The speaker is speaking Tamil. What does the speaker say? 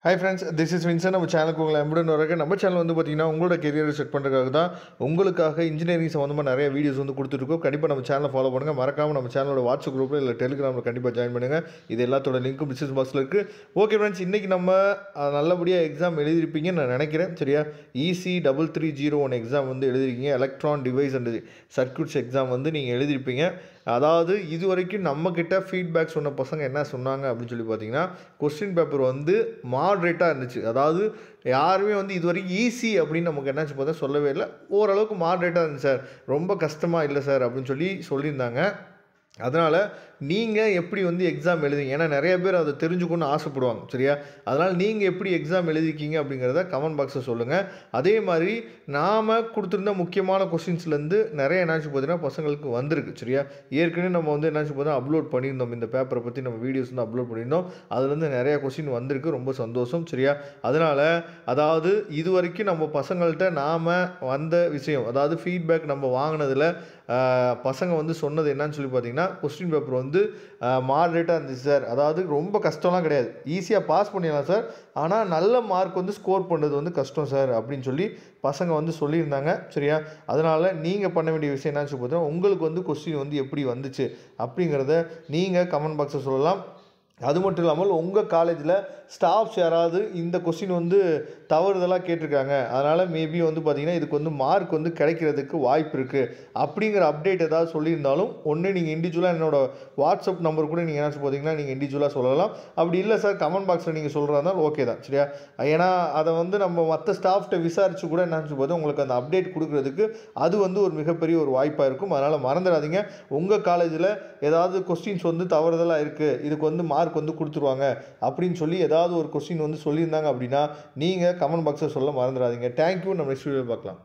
Hi friends, this is Vincent. நம்ம சேனலுக்கு உங்களை அன்புடன் வரவேற்கிறேன். நம்ம சேனல் வந்து பார்த்தீங்கன்னா உங்களோட கெரியரை செட் பண்ணுறதுக்காக தான் உங்களுக்காக இன்ஜினியரிங் சம்மந்தமாக நிறைய வீடியோஸ் வந்து கொடுத்துருக்கோம். கண்டிப்பாக நம்ம சேனலை ஃபாலோ பண்ணுங்கள். மறக்காமல் நம்ம சேனலோட வாட்ஸ்அப் குரூப்பில் இல்லை டெலிகிராமில் கண்டிப்பாக ஜாயின் பண்ணுங்கள். இது எல்லாத்தோட லிங்க்கும் டிஸ்கிரிப்ஷன் பாக்ஸில் இருக்குது. ஓகே ஃப்ரெண்ட்ஸ், இன்றைக்கி நம்ம நல்லபடியாக எக்ஸாம் எழுதியிருப்பீங்கன்னு நான் நினைக்கிறேன். சரியா, EC 3301 எக்ஸாம் வந்து எழுதிருக்கீங்க. Electron device and circuits exam வந்து நீங்கள் எழுதியிருப்பீங்க. அதாவது இது வரைக்கும் நம்மக்கிட்ட ஃபீட்பேக் சொன்ன பசங்க என்ன சொன்னாங்க அப்படின்னு சொல்லி பார்த்தீங்கன்னா, கொஸ்டின் பேப்பர் வந்து மாட்ரேட்டாக இருந்துச்சு. அதாவது யாருமே வந்து இது வரைக்கும் ஈஸி அப்படின்னு நமக்கு என்னாச்சு பார்த்தா சொல்லவே இல்லை. ஓரளவுக்கு மாட்ரேட்டாக இருந்துச்சு சார், ரொம்ப கஷ்டமாக இல்லை சார் அப்படின்னு சொல்லியிருந்தாங்க. அதனால் நீங்கள் எப்படி வந்து எக்ஸாம் எழுதிங்க, ஏன்னா நிறைய பேர் அதை தெரிஞ்சுக்கணுன்னு ஆசைப்படுவாங்க. சரியா, அதனால் நீங்கள் எப்படி எக்ஸாம் எழுதிருக்கீங்க அப்படிங்கிறத கமெண்ட் பாக்ஸில் சொல்லுங்கள். அதே மாதிரி நாம் கொடுத்துருந்த முக்கியமான கொஸ்டின்ஸ்லேருந்து நிறைய என்னாச்சு பார்த்தீங்கன்னா பசங்களுக்கு வந்திருக்கு. சரியா, ஏற்கனவே நம்ம வந்து என்னாச்சு பார்த்தா அப்லோட் பண்ணியிருந்தோம், இந்த பேப்பரை பற்றி நம்ம வீடியோஸ் வந்து அப்லோட் பண்ணியிருந்தோம். அதுலேருந்து நிறையா கொஸ்டின் வந்திருக்கு, ரொம்ப சந்தோஷம். சரியா, அதனால் அதாவது இது வரைக்கும் நம்ம பசங்கள்கிட்ட நாம் வந்த விஷயம், அதாவது ஃபீட்பேக் நம்ம வாங்கினதில் பசங்க வந்து சொன்னது என்னன்னு சொல்லி பார்த்தீங்கன்னா, கொஸ்டின் பேப்பர் வந்து மாட்ரேட்டாக இருந்துச்சு சார். அதாவது ரொம்ப கஷ்டம்லாம் கிடையாது, ஈஸியாக பாஸ் பண்ணிடலாம் சார், ஆனால் நல்ல மார்க் வந்து ஸ்கோர் பண்ணுறது வந்து கஷ்டம் சார் அப்படின்னு சொல்லி பசங்க வந்து சொல்லியிருந்தாங்க. சரியா, அதனால் நீங்கள் பண்ண வேண்டிய விஷயம் என்னன்னு சொல்லி பார்த்தீங்கன்னா, உங்களுக்கு வந்து கொஸ்டின் வந்து எப்படி வந்துச்சு அப்படிங்கிறத நீங்கள் கமெண்ட் பாக்ஸில் சொல்லலாம். அது மட்டும் இல்லாமல் உங்கள் காலேஜில் ஸ்டாஃப்ஸ் யாராவது இந்த கொஸ்டின் வந்து தவறுதலாக கேட்டிருக்காங்க, அதனால் மேபி வந்து பார்த்திங்கன்னா இதுக்கு வந்து மார்க் வந்து கிடைக்கிறதுக்கு வாய்ப்பு இருக்குது அப்படிங்கிற அப்டேட் ஏதாவது சொல்லியிருந்தாலும் ஒன்று நீங்கள் இண்டிவிஜுவலாக என்னோடய வாட்ஸ்அப் நம்பர் கூட நீங்கள் என்ன பார்த்தீங்கன்னா நீங்கள் இண்டிவிஜுவலாக சொல்லலாம். அப்படி இல்லை சார் கமெண்ட் பாக்ஸில் நீங்கள் சொல்கிறதா ஓகே தான். சரியா, ஏன்னா அதை வந்து நம்ம மற்ற ஸ்டாஃப்கிட்ட விசாரித்து கூட என்னன்னு போது உங்களுக்கு அந்த அப்டேட் கொடுக்குறதுக்கு அது வந்து ஒரு மிகப்பெரிய ஒரு வாய்ப்பாக இருக்கும். அதனால் மறந்துடாதீங்க, உங்கள் காலேஜில் ஏதாவது கொஸ்டின்ஸ் வந்து தவறுதலாக இருக்குது, இதுக்கு வந்து மார்க் வந்து கொடுத்துருவாங்க அப்படின்னு சொல்லி ஏதாவது ஒரு கொஸ்டின் வந்து சொல்லியிருந்தாங்க அப்படின்னா நீங்கள் கமெண்ட் பாக்ஸில் சொல்ல மறந்துடாதீங்க. தேங்க்யூ, நம்ம நெக்ஸ்ட் வீடியோ பார்க்கலாம்.